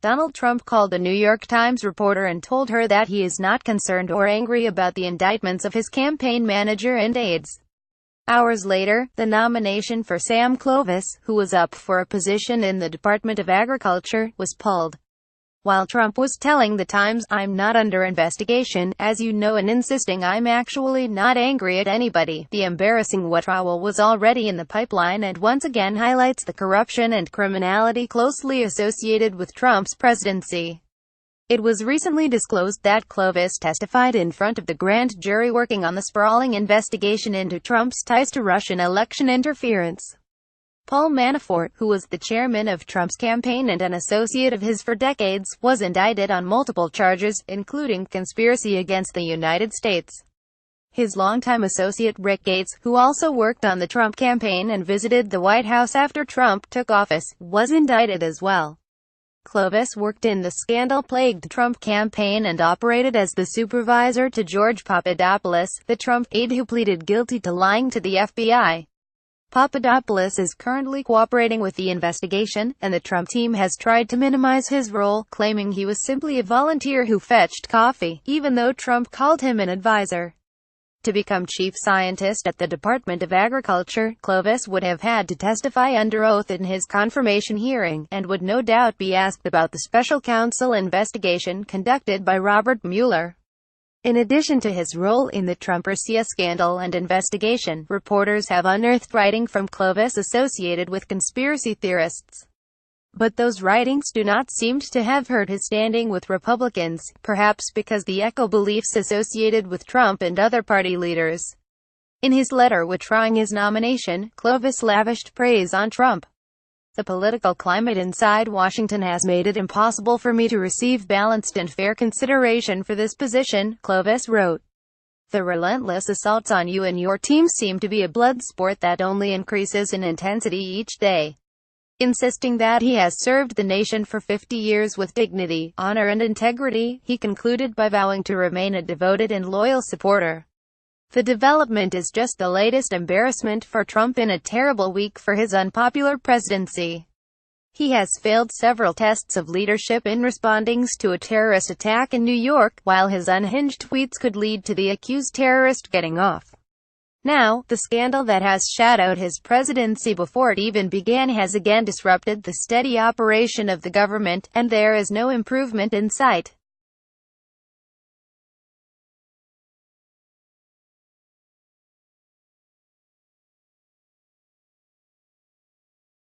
Donald Trump called a New York Times reporter and told her that he is not concerned or angry about the indictments of his campaign manager and aides. Hours later, the nomination for Sam Clovis, who was up for a position in the Department of Agriculture, was pulled. While Trump was telling the Times, "I'm not under investigation, as you know," and insisting, "I'm actually not angry at anybody," the embarrassing withdrawal was already in the pipeline and once again highlights the corruption and criminality closely associated with Trump's presidency. It was recently disclosed that Clovis testified in front of the grand jury working on the sprawling investigation into Trump's ties to Russian election interference. Paul Manafort, who was the chairman of Trump's campaign and an associate of his for decades, was indicted on multiple charges, including conspiracy against the United States. His longtime associate Rick Gates, who also worked on the Trump campaign and visited the White House after Trump took office, was indicted as well. Clovis worked in the scandal-plagued Trump campaign and operated as the supervisor to George Papadopoulos, the Trump aide who pleaded guilty to lying to the FBI. Papadopoulos is currently cooperating with the investigation, and the Trump team has tried to minimize his role, claiming he was simply a volunteer who fetched coffee, even though Trump called him an advisor. To become chief scientist at the Department of Agriculture, Clovis would have had to testify under oath in his confirmation hearing, and would no doubt be asked about the special counsel investigation conducted by Robert Mueller. In addition to his role in the Trump-Russia scandal and investigation, reporters have unearthed writing from Clovis associated with conspiracy theorists. But those writings do not seem to have hurt his standing with Republicans, perhaps because they echo beliefs associated with Trump and other party leaders. In his letter withdrawing his nomination, Clovis lavished praise on Trump. "The political climate inside Washington has made it impossible for me to receive balanced and fair consideration for this position," Clovis wrote. "The relentless assaults on you and your team seem to be a blood sport that only increases in intensity each day." Insisting that he has served the nation for 50 years with dignity, honor and integrity, he concluded by vowing to remain a devoted and loyal supporter. The development is just the latest embarrassment for Trump in a terrible week for his unpopular presidency. He has failed several tests of leadership in responding to a terrorist attack in New York, while his unhinged tweets could lead to the accused terrorist getting off. Now, the scandal that has shadowed his presidency before it even began has again disrupted the steady operation of the government, and there is no improvement in sight.